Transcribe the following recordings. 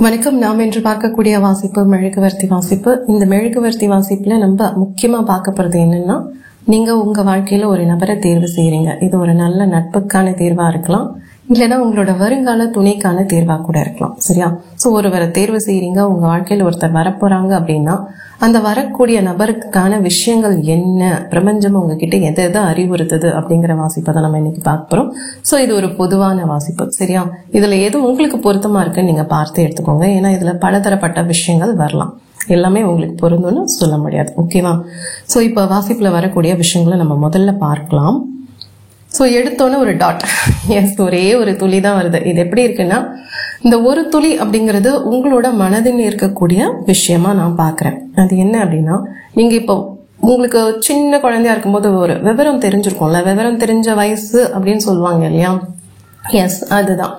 வணக்கம். நாம் இன்று பார்க்கக்கூடிய வாசிப்பு மெழுகுவர்த்தி வாசிப்பு. இந்த மெழுகுவர்த்தி வாசிப்புல நம்ம முக்கியமா பார்க்க போறது என்னன்னா, நீங்க உங்க வாழ்க்கையில ஒரு நபரை தேர்வு செய்யறீங்க. இது ஒரு நல்ல நட்புக்கான தேர்வா இருக்கலாம், இல்லைன்னா உங்களோட வருங்கால துணைக்கான தேர்வா கூட இருக்கலாம். சரியா? சோ ஒருவரை தேர்வு செய்யறீங்க, உங்க வாழ்க்கையில ஒருத்தர் வரப்போறாங்க அப்படின்னா அந்த வரக்கூடிய நபருக்கான விஷயங்கள் என்ன, பிரபஞ்சம் உங்ககிட்ட எதை எதை அறிவுறுத்துது அப்படிங்கிற வாசிப்பை தான் நம்ம இன்னைக்கு பார்க்க போறோம். சோ இது ஒரு பொதுவான வாசிப்பு. சரியா? இதுல எது உங்களுக்கு பொருத்தமா இருக்குன்னு நீங்க பார்த்து எடுத்துக்கோங்க. ஏன்னா இதுல பலதரப்பட்ட விஷயங்கள் வரலாம், எல்லாமே உங்களுக்கு பொருந்தும்னு சொல்ல முடியாது. ஓகேவா? சோ இப்ப வாசிப்புல வரக்கூடிய விஷயங்களை நம்ம முதல்ல பார்க்கலாம். ஸோ எடுத்தோன்னே ஒரு டாட், எஸ் ஒரே ஒரு துளி தான் வருது. இது எப்படி இருக்குன்னா, இந்த ஒரு துளி அப்படிங்கிறது உங்களோட மனதில் இருக்கக்கூடிய விஷயமா நான் பாக்குறேன். அது என்ன அப்படின்னா, நீங்க இப்போ உங்களுக்கு சின்ன குழந்தையா இருக்கும்போது ஒரு விவரம் தெரிஞ்சிருக்கும்ல, விவரம் தெரிஞ்ச வயசு அப்படின்னு சொல்லுவாங்க இல்லையா? எஸ், அதுதான்.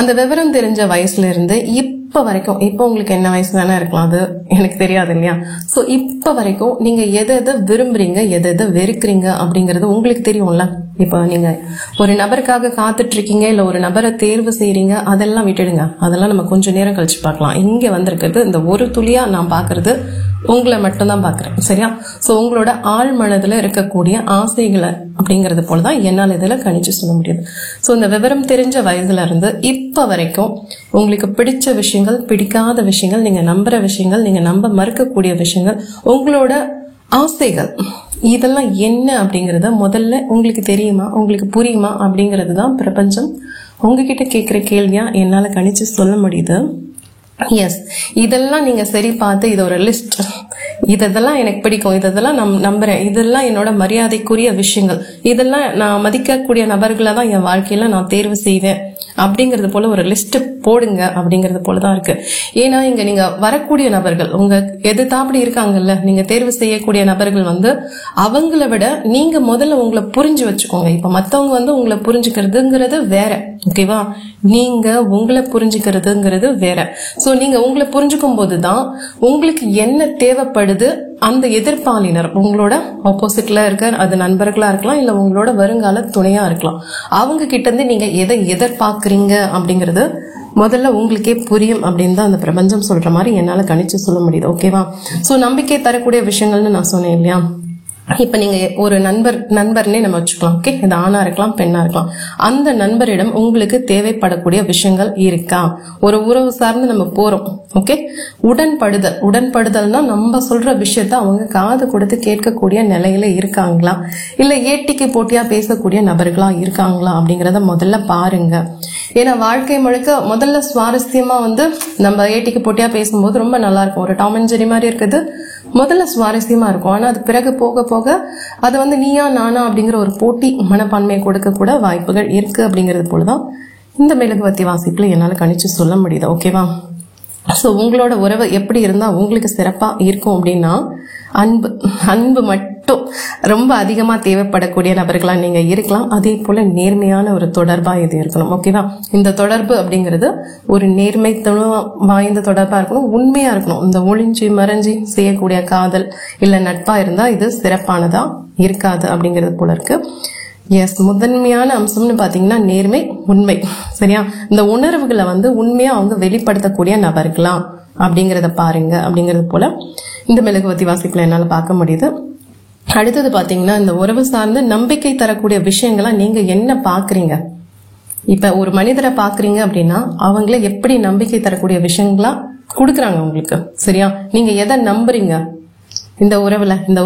அந்த விவரம் தெரிஞ்ச வயசுல இருந்து இப்ப வரைக்கும், இப்ப உங்களுக்கு என்ன வயசு தானே இருக்கலாம், அது எனக்கு தெரியாது இல்லையா? சோ இப்ப வரைக்கும் நீங்க எதை எதை விரும்புறீங்க, எதை எதை வெறுக்கிறீங்க அப்படிங்கறது உங்களுக்கு தெரியும்ல. இப்ப நீங்க ஒரு நபருக்காக காத்துட்டு இருக்கீங்க, இல்ல ஒரு நபரை தேர்வு செய்யறீங்க, அதெல்லாம் விட்டுடுங்க. அதெல்லாம் நம்ம கொஞ்சம் நேரம் கழிச்சு பார்க்கலாம். இங்க வந்திருக்கிறது இந்த ஒரு துளியா நான் பாக்குறது உங்களை மட்டும்தான் பாக்குறேன். சரியா? சோ உங்களோட ஆழ் மனதுல இருக்கக்கூடிய ஆசைகளை அப்படிங்கறது போலதான் என்னால் இதுல கணிச்சு சொல்ல முடியுது. சோ இந்த விவரம் தெரிஞ்ச வயதுல இருந்து இப்ப வரைக்கும் உங்களுக்கு பிடிச்ச விஷயங்கள், பிடிக்காத விஷயங்கள், நீங்க நம்புற விஷயங்கள், நீங்க நம்ப மறுக்கக்கூடிய விஷயங்கள், உங்களோட ஆசைகள், இதெல்லாம் என்ன அப்படிங்கறத முதல்ல உங்களுக்கு தெரியுமா, உங்களுக்கு புரியுமா அப்படிங்கிறது தான் பிரபஞ்சம் உங்ககிட்ட கேட்கிற கேள்வியா என்னால கணிச்சு சொல்ல முடியுது. எஸ், இதெல்லாம் நீங்க சரி பார்த்து இது ஒரு லிஸ்ட், இதெல்லாம் எனக்கு பிடிக்கும், இதெல்லாம் நான் நம்புறேன், இதெல்லாம் என்னோட மரியாதைக்குரிய விஷயங்கள், இதெல்லாம் நான் மதிக்கக்கூடிய நபர்களை தான் என் வாழ்க்கையில நான் தேர்வு செய்வேன் அப்படிங்கறது போல ஒரு லிஸ்ட் போடுங்க அப்படிங்கறது போலதான் இருக்கு. ஏன்னா இங்க நீங்க வரக்கூடிய நபர்கள் உங்க எதிர்த்தாப்படி இருக்காங்கல்ல, நீங்க தேர்வு செய்யக்கூடிய நபர்கள் அவங்கள விட நீங்க முதல்ல உங்களை புரிஞ்சு வச்சுக்கோங்க. இப்ப மத்தவங்க உங்களை புரிஞ்சுக்கிறதுங்கிறது வேற, ஓகேவா? நீங்க உங்களை புரிஞ்சுக்கிறதுங்கிறது வேற. சோ நீங்க உங்களை புரிஞ்சுக்கும் போதுதான் உங்களுக்கு என்ன தேவைப்படுது, அந்த எதிர்ப்பாளினர் உங்களோட ஆப்போசிட்ல இருக்க, அது நண்பர்களா இருக்கலாம், இல்ல உங்களோட வருங்கால துணையா இருக்கலாம், அவங்க கிட்ட இருந்து நீங்க எதை எதிர்பார்க்கறீங்க அப்படிங்கறது முதல்ல உங்களுக்கே புரியும் அப்படின்னு தான் அந்த பிரபஞ்சம் சொல்ற மாதிரி என்னால கணிச்சு சொல்ல முடியுது. ஓகேவா? சோ நம்பிக்கை தரக்கூடிய விஷயங்கள்னு நான் சொன்னேன் இல்லையா? இப்ப நீங்க ஒரு நண்பர்னே நம்ம வச்சுக்கலாம். ஓகே, இது ஆணா இருக்கலாம், பெண்ணா இருக்கலாம். அந்த நண்பரிடம் உங்களுக்கு தேவைப்படக்கூடிய விஷயங்கள் இருக்கா? ஒரு உறவு சார்ந்து நம்ம போறோம், ஓகே, உடன்படுதல்னா நம்ம சொல்ற விஷயத்த அவங்க காது கொடுத்து கேட்கக்கூடிய நிலையில இருக்காங்களா, இல்ல ஏட்டிக்கு போட்டியா பேசக்கூடிய நபர்களா இருக்காங்களா அப்படிங்கறத முதல்ல பாருங்க. ஏன்னா வாழ்க்கை முழுக்க முதல்ல சுவாரஸ்யமா நம்ம ஏட்டிக்கு போட்டியா பேசும்போது ரொம்ப நல்லா இருக்கும். ஒரு டாம் அண்ட் ஜெர்ரி மாதிரி இருக்குது, முதல்ல சுவாரஸ்யமா இருக்கும். ஆனா அது பிறகு போக போக அது நீயா நானா அப்படிங்கிற ஒரு போட்டி மனப்பான்மையை கொடுக்க கூட வாய்ப்புகள் இருக்கு அப்படிங்கிறது போலதான் இந்த மெழுகுவர்த்தி வாசிப்புல என்னால கணிச்சு சொல்ல முடியுது. ஓகேவா? சோ உங்களோட உறவு எப்படி இருந்தா உங்களுக்கு சிறப்பா இருக்கும் அப்படின்னா, அன்பு மட்டும் ரொம்ப அதிகமா தேவைப்படக்கூடிய நபர்களா நீங்க இருக்கலாம். அதே போல நேர்மையான ஒரு தொடர்பா இது இருக்கணும். ஓகேவா? இந்த தொடர்பு அப்படிங்கிறது ஒரு நேர்மைத்தனம் வாய்ந்த தொடர்பா இருக்கணும், உண்மையா இருக்கணும். இந்த ஒளிஞ்சி மறைஞ்சி செய்யக்கூடிய காதல் இல்ல நட்பா இருந்தா இது சிறப்பானதா இருக்காது அப்படிங்கிறது போல இருக்கு. எஸ், முதன்மையான அம்சம்னு பாத்தீங்கன்னா நேர்மை, உண்மை. சரியா? இந்த உணர்வுகளை உண்மையா அவங்க வெளிப்படுத்தக்கூடிய நபர்களா அப்படிங்கறத பாருங்க அப்படிங்கறது போல இந்த மெழுகுவர்த்தி வாசிப்புல என்னால பார்க்க முடியுது. அடுத்தது பாத்தீங்கன்னா, இந்த உறவு சார்ந்து நம்பிக்கை தரக்கூடிய விஷயங்களா நீங்க என்ன பாக்குறீங்க. இப்ப ஒரு மனிதரை பாக்குறீங்க அப்படின்னா அவங்கள எப்படி நம்பிக்கை தரக்கூடிய விஷயங்களா கொடுக்குறாங்க உங்களுக்கு. சரியா? நீங்க எதை நம்புறீங்க, இந்த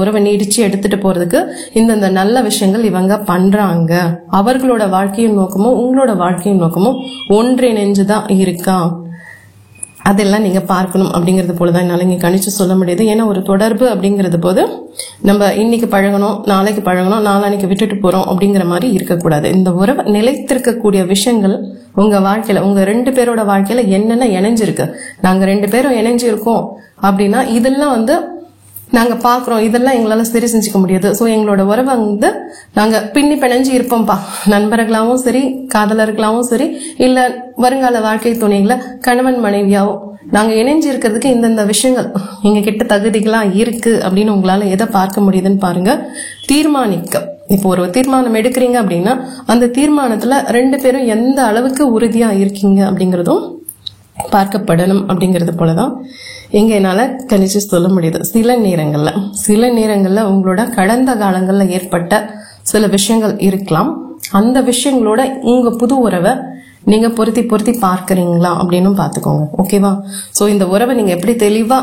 உறவை நீடிச்சு எடுத்துட்டு போறதுக்கு இந்த நல்ல விஷயங்கள் இவங்க பண்றாங்க, அவர்களோட வாழ்க்கையின் நோக்கமும் உங்களோட வாழ்க்கையின் நோக்கமும் ஒன்றிணைஞ்சுதான் இருக்கா, அதெல்லாம் நீங்க பார்க்கணும் அப்படிங்கறது போலதான் என்னால இங்க கணிச்சு சொல்ல முடியுது. ஏன்னா ஒரு தொடர்பு அப்படிங்கறது போது நம்ம இன்னைக்கு பழகணும், நாளைக்கு பழகணும், நாளானைக்கு விட்டுட்டு போறோம் அப்படிங்கிற மாதிரி இருக்கக்கூடாது. இந்த உறவு நிலைத்திருக்கக்கூடிய விஷயங்கள் உங்க வாழ்க்கையில, உங்க 2 பேரோட வாழ்க்கையில என்னென்ன இணைஞ்சிருக்கு, நாங்க 2 பேரும் இணைஞ்சிருக்கோம் அப்படின்னா இதெல்லாம் நாங்க பாக்குறோம், இதெல்லாம் எங்களால சரி செஞ்சுக்க முடியாது. சோ எங்களோட உறவை நாங்க பின்னி பிணைஞ்சு இருப்போம்ப்பா, நண்பர்களாவும் சரி, காதலர்களாவும் சரி, இல்ல வருங்கால வாழ்க்கை துணைகளை கணவன் மனைவியாவும் நாங்க இணைஞ்சு இருக்கிறதுக்கு இந்தந்த விஷயங்கள் எங்க கிட்ட தகுதிகளா இருக்கு அப்படின்னு உங்களால எதை பார்க்க முடியுதுன்னு பாருங்க. தீர்மானிக்க, இப்போ ஒரு தீர்மானம் எடுக்கிறீங்க அப்படின்னா அந்த தீர்மானத்துல 2 பேரும் எந்த அளவுக்கு உறுதியா இருக்கீங்க அப்படிங்கறதும் பார்க்கப்படணும் அப்படிங்கிறது போலதான் எங்க என்னால கணிச்சு சொல்ல முடியுது. சில நேரங்கள்ல உங்களோட கடந்த காலங்கள்ல ஏற்பட்ட சில விஷயங்கள் இருக்கலாம். அந்த விஷயங்களோட உங்க புது உறவை நீங்க பொருத்தி பார்க்கறீங்களா அப்படின்னு பாத்துக்கோங்க. ஓகேவா? சோ இந்த உறவை நீங்க எப்படி தெளிவா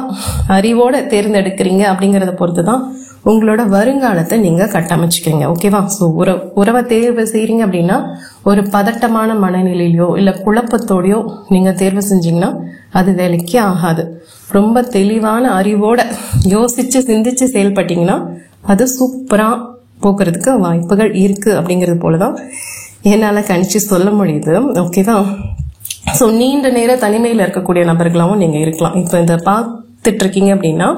அறிவோட தேர்ந்தெடுக்கிறீங்க அப்படிங்கறத பொறுத்துதான் உங்களோட வருங்காலத்தை நீங்க கட்டமைச்சுக்கிறீங்க. ஓகேவா? சோ உறவை தேர்வு செய்யறீங்க அப்படின்னா ஒரு பதட்டமான மனநிலையிலயோ இல்ல குழப்பத்தோடயோ நீங்க தேர்வு செஞ்சீங்கன்னா அது வேலைக்கு ஆகாது. ரொம்ப தெளிவான அறிவோட யோசிச்சு சிந்திச்சு செயல்பட்டீங்கன்னா அது சூப்பரா போக்குறதுக்கு வாய்ப்புகள் இருக்கு அப்படிங்கிறது போலதான் என்னால கணிச்சு சொல்ல முடியுது. ஓகேவா? சோ நீண்ட நேரம் தனிமையில இருக்கக்கூடிய நபர்களாவும் நீங்க இருக்கலாம். இப்ப இந்த பார்த்துட்டு இருக்கீங்க அப்படின்னா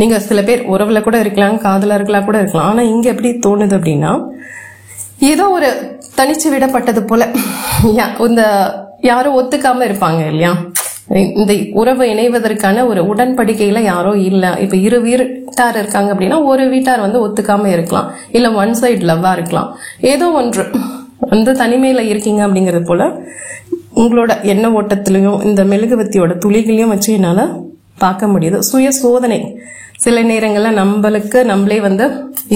நீங்க சில பேர் உறவுல கூட இருக்கலாம், காதலர்களா கூட இருக்கலாம். ஆனா இங்க எப்படி தோணுது அப்படின்னா ஏதோ ஒரு தனிச்சு விடப்பட்டது போல இந்த யாரும் ஒத்துக்காம இருப்பாங்க இல்லையா? இந்த உறவு இணைவதற்கான ஒரு உடன்படிக்கையில யாரோ இல்ல. இப்ப இரு வீட்டார் இருக்காங்க அப்படின்னா ஒரு வீட்டார் ஒத்துக்காம இருக்கலாம், இல்ல ஒன் சைடு லவ்வா இருக்கலாம். ஏதோ ஒன்று தனிமையில இருக்கீங்க அப்படிங்கறது போல உங்களோட எண்ண ஓட்டத்திலையும் இந்த மெழுகுவத்தியோட துளிகளையும் வச்சு என்னால பார்க்க முடியுது. சுய சோதனை சில நேரங்கள்ல நம்மளே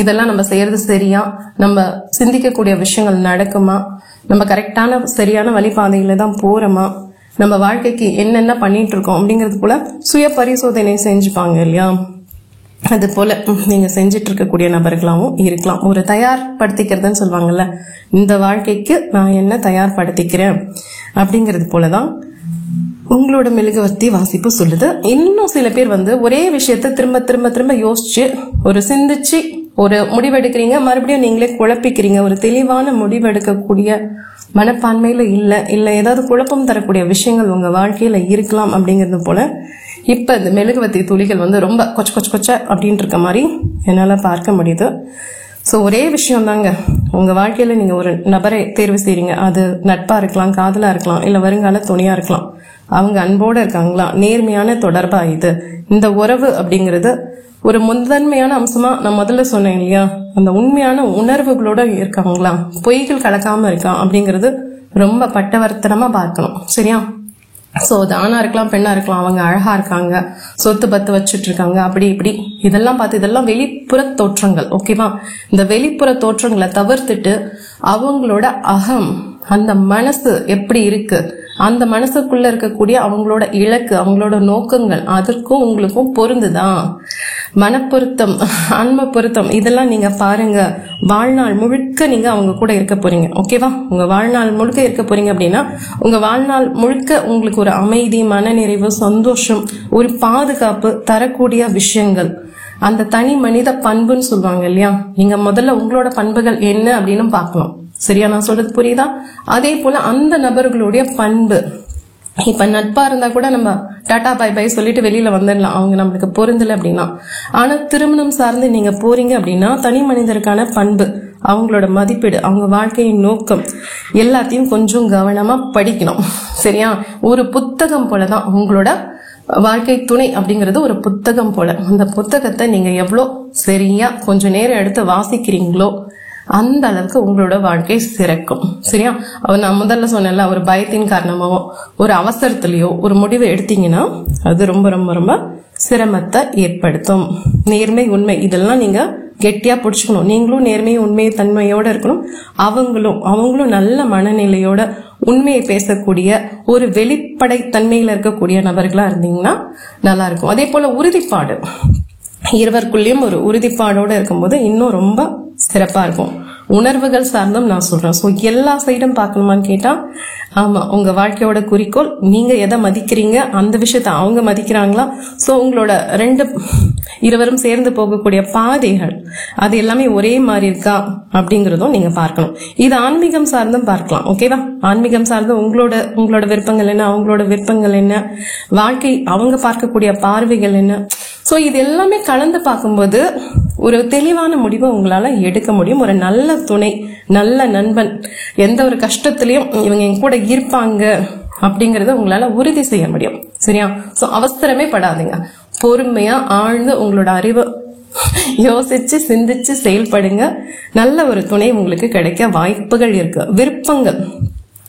இதெல்லாம் நம்ம செய்யறது சரியா, நம்ம சிந்திக்கக்கூடிய விஷயங்கள் நடக்குமா, நம்ம கரெக்டான சரியான வழிபாதையில தான் போறோமா, நம்ம வாழ்க்கைக்கு என்னென்ன பண்ணிட்டு இருக்கோம் அப்படிங்கிறது போல சுய பரிசோதனை செஞ்சுப்பாங்க இல்லையா? அது போல நீங்க செஞ்சிட்டு இருக்கக்கூடிய நபர்களாவும் இருக்கலாம். ஒரு தயார்படுத்திக்கிறதுன்னு சொல்லுவாங்கல்ல, இந்த வாழ்க்கைக்கு நான் என்ன தயார்படுத்திக்கிறேன் அப்படிங்கிறது போலதான் உங்களோட மெழுகுவர்த்தி வாசிப்பு சொல்லுது. இன்னும் சில பேர் ஒரே விஷயத்த திரும்ப திரும்ப திரும்ப யோசிச்சு ஒரு சிந்திச்சு ஒரு முடிவெடுக்கிறீங்க, மறுபடியும் நீங்களே குழப்பிக்கிறீங்க. ஒரு தெளிவான முடிவெடுக்கக்கூடிய மனப்பான்மையில இல்ல ஏதாவது குழப்பம் தரக்கூடிய விஷயங்கள் உங்க வாழ்க்கையில இருக்கலாம் அப்படிங்கிறது போல இப்ப இந்த மெழுகுவத்தி துளிகள் ரொம்ப கொச்ச அப்படின்ட்டு இருக்க மாதிரி என்னால பார்க்க முடியுது. சோ ஒரே விஷயம் தாங்க, உங்க வாழ்க்கையில நீங்க ஒரு நபரை தேர்வு செய்றீங்க. அது நட்பா இருக்கலாம், காதலா இருக்கலாம், இல்ல வருங்கால துணையா இருக்கலாம். அவங்க அன்போட இருக்காங்களா, நேர்மையான தொடர்பா இது இந்த உறவு அப்படிங்கிறது ஒரு முதன்மையான அம்சமா நான் முதல்ல சொன்னேன் இல்லையா? அந்த உண்மையான உணர்வுகளோட இருக்காங்களா, பொய்கள் கலக்காம இருக்கா அப்படிங்கிறது ரொம்ப பட்டவர்த்தனமா பார்க்கணும். சரியா? சோ அது ஆணா இருக்கலாம், பெண்ணா இருக்கலாம், அவங்க அழகா இருக்காங்க, சொத்து பத்து வச்சுட்டு இருக்காங்க, அப்படி இப்படி இதெல்லாம் பார்த்து இதெல்லாம் வெளிப்புற தோற்றங்கள். ஓகேவா? இந்த வெளிப்புற தோற்றங்களை தவிர்த்துட்டு அவங்களோட அகம், அந்த மனசு எப்படி இருக்கு, அந்த மனசுக்குள்ள இருக்கக்கூடிய அவங்களோட இலக்கு, அவங்களோட நோக்கங்கள் அதற்கும் உங்களுக்கும் பொருந்துதான். மனப்பொருத்தம், ஆன்ம பொருத்தம் இதெல்லாம் நீங்க பாருங்க. வாழ்நாள் முழுக்க நீங்க அவங்க கூட இருக்க போறீங்க. ஓகேவா? உங்க வாழ்நாள் முழுக்க இருக்க போறீங்க அப்படின்னா உங்க வாழ்நாள் முழுக்க உங்களுக்கு ஒரு அமைதி, மனநிறைவு, சந்தோஷம், ஒரு பாதுகாப்பு தரக்கூடிய விஷயங்கள், அந்த தனி மனித பண்புன்னு சொல்லுவாங்க இல்லையா? நீங்க முதல்ல உங்களோட பண்புகள் என்ன அப்படின்னு பார்க்கணும். சரியா? நான் சொல்றது புரியுதா? அதே போல அந்த நபர்களுடைய பண்பு, இப்ப நட்பா இருந்தா கூட நம்ம டாடா பை பை சொல்லிட்டு வெளியில வந்துடலாம், அவங்க நம்மளுக்கு பொருந்தல அப்படின்னா. ஆனா திருமணம் சார்ந்து நீங்க போறீங்க அப்படின்னா தனி மனிதருக்கான பண்பு, அவங்களோட மதிப்பீடு, அவங்க வாழ்க்கையின் நோக்கம் எல்லாத்தையும் கொஞ்சம் கவனமா படிக்கணும். சரியா? ஒரு புத்தகம் போலதான் உங்களோட வாழ்க்கை துணை அப்படிங்கிறது ஒரு புத்தகம் போல. அந்த புத்தகத்தை நீங்க எவ்வளவு சரியா கொஞ்ச நேரம் எடுத்து வாசிக்கிறீங்களோ அந்த அளவுக்கு உங்களோட வாழ்க்கை சிறக்கும். சரியா? நான் முதல்ல சொன்னேன்ல, ஒரு பயத்தின் காரணமாவோ ஒரு அவசரத்திலயோ ஒரு முடிவை எடுத்தீங்கன்னா அது ரொம்ப ரொம்ப ரொம்ப சிரமத்தை ஏற்படுத்தும். நேர்மை, உண்மை இதெல்லாம் நீங்க கெட்டியா பிடிச்சுக்கணும். நீங்களும் நேர்மை, உண்மை தன்மையோட இருக்கணும். அவங்களும் நல்ல மனநிலையோட உண்மையை பேசக்கூடிய ஒரு வெளிப்படை தன்மையில இருக்கக்கூடிய நபர்களா இருந்தீங்கன்னா நல்லா இருக்கும். அதே போல உறுதிப்பாடு, இருவருக்குள்ளேயும் ஒரு உறுதிப்பாடோட இருக்கும்போது இன்னும் ரொம்ப சிறப்பா இருக்கும். உணர்வுகள் சார்ந்தும் நான் சொல்றேன். சோ எல்லா சைடும் பார்க்கணுமான்னு கேட்டா ஆமா, உங்க வாழ்க்கையோட குறிக்கோள், நீங்க எதை மதிக்கிறீங்க, அந்த விஷயத்த அவங்க மதிக்கிறாங்களா, சோ உங்களோட இருவரும் சேர்ந்து போகக்கூடிய பாதைகள் அது எல்லாமே ஒரே மாதிரி இருக்கா அப்படிங்கறதும் நீங்க பார்க்கணும். இது ஆன்மீகம் சார்ந்தும் பார்க்கலாம். ஓகேவா? ஆன்மீகம் சார்ந்து உங்களோட விருப்பங்கள் என்ன, அவங்களோட விருப்பங்கள் என்ன, வாழ்க்கை அவங்க பார்க்கக்கூடிய பார்வைகள் என்ன, சோ இது எல்லாமே கலந்து பார்க்கும்போது ஒரு தெளிவான முடிவை உங்களால எடுக்க முடியும். ஒரு நல்ல துணை, நல்ல நண்பன், எந்த ஒரு கஷ்டத்திலையும் இவங்க என் கூட இருப்பாங்க அப்படிங்கறத உங்களால உறுதி செய்ய முடியும். சரியா? சோ அவசரமே படாதீங்க, பொறுமையா ஆழ்ந்து உங்களோட அறிவை யோசிச்சு சிந்திச்சு செயல்படுங்க. நல்ல ஒரு துணை உங்களுக்கு கிடைக்க வாய்ப்புகள் இருக்கு. விருப்பங்கள்,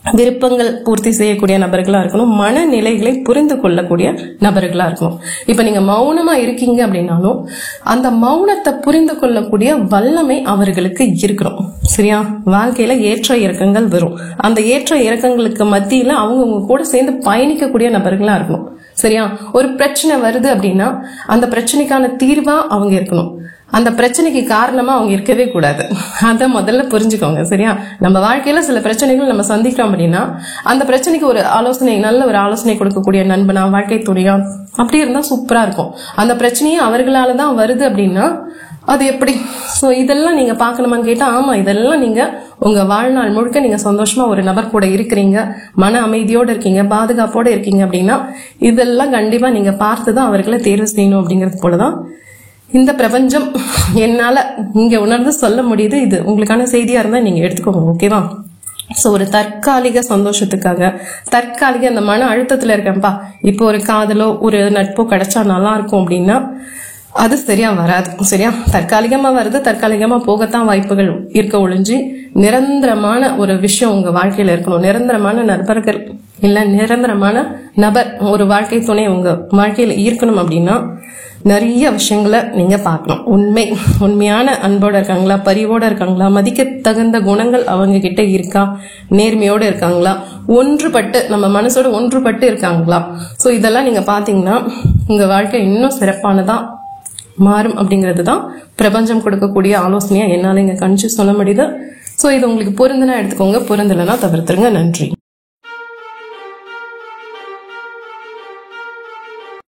விருப்பங்கள் பூர்த்தி செய்யக்கூடிய நபர்களா இருக்கணும், மனநிலைகளை புரிந்து கொள்ளக்கூடிய நபர்களா இருக்கணும். இப்ப நீங்க மௌனமா இருக்கீங்க அப்படின்னாலும் அந்த மௌனத்தை புரிந்து கொள்ளக்கூடிய வல்லமை அவர்களுக்கு இருக்கணும். சரியா? வாழ்க்கையில ஏற்ற இறக்கங்கள் வரும். அந்த ஏற்ற இறக்கங்களுக்கு மத்தியில அவங்க உங்க கூட சேர்ந்து பயணிக்கக்கூடிய நபர்களா இருக்கணும். சரியா? ஒரு பிரச்சனை வருது அப்படின்னா அந்த பிரச்சனைக்கான தீர்வா அவங்க இருக்கணும். அந்த பிரச்சனைக்கு காரணமா அவங்க இருக்கவே கூடாது. அத முதல்ல புரிஞ்சுக்கோங்க. சரியா? நம்ம வாழ்க்கையில சில பிரச்சனைகள் நம்ம சந்திக்கிறோம் அப்படின்னா அந்த பிரச்சனைக்கு ஒரு ஆலோசனை, நல்ல ஒரு ஆலோசனை கொடுக்கக்கூடிய நண்பனா, வாழ்க்கை துணையா அப்படி இருந்தா சூப்பரா இருக்கும். அந்த பிரச்சனையே அவர்களாலதான் வருது அப்படின்னா அது எப்படி? சோ இதெல்லாம் நீங்க பாக்கணுமான்னு கேட்டா, ஆமா, இதெல்லாம் நீங்க உங்க வாழ்நாள் முழுக்க நீங்க சந்தோஷமா ஒரு நபர் கூட இருக்கிறீங்க, மன அமைதியோட இருக்கீங்க, பாதுகாப்போட இருக்கீங்க அப்படின்னா இதெல்லாம் கண்டிப்பா நீங்க பார்த்துதான் அவர்களை தேர்வு செய்யணும். அப்படிங்கிறது போலதான் இந்த பிரபஞ்சம் என்னால இங்க உணர்ந்து சொல்ல முடியுது. இது உங்களுக்கான செய்தியா இருந்தா நீங்க எடுத்துக்கோங்க. ஓகேவா? சோ ஒரு தற்காலிக சந்தோஷத்துக்காக, தற்காலிக அந்த மன அழுத்தத்துல இருக்கேன்ப்பா, இப்போ ஒரு காதலோ ஒரு நட்போ கிடைச்சா நல்லா இருக்கும் அப்படின்னா அது சரியா வராது. சரியா? தற்காலிகமா வருது, தற்காலிகமா போகத்தான் வாய்ப்புகள் இருக்க ஒழிஞ்சு நிரந்தரமான ஒரு விஷயம் உங்க வாழ்க்கையில இருக்கணும். நிரந்தரமான நண்பர்கள் இல்ல நிரந்தரமான நபர், ஒரு வாழ்க்கை துணை உங்க வாழ்க்கையில இருக்கணும் அப்படின்னா நிறைய விஷயங்களை நீங்க பார்க்கணும். உண்மையான அன்போட இருக்காங்களா, பரிவோட இருக்காங்களா, மதிக்க தகுந்த குணங்கள் அவங்க கிட்ட இருக்கா, நேர்மையோட இருக்காங்களா, ஒன்றுபட்டு நம்ம மனசோட ஒன்றுபட்டு இருக்காங்களா. சோ இதெல்லாம் நீங்க பாத்தீங்கன்னா உங்க வாழ்க்கை இன்னும் சிறப்பானதா மாறும். அப்படிங்கிறது தான் பிரபஞ்சம் கொடுக்கக்கூடிய ஆலோசனையா என்னால இங்க கணிச்சு சொல்ல முடியுது. சோ இது உங்களுக்கு பொருந்துனா எடுத்துக்கோங்க, பொருந்தலைன்னா தவிர்த்துருங்க. நன்றி.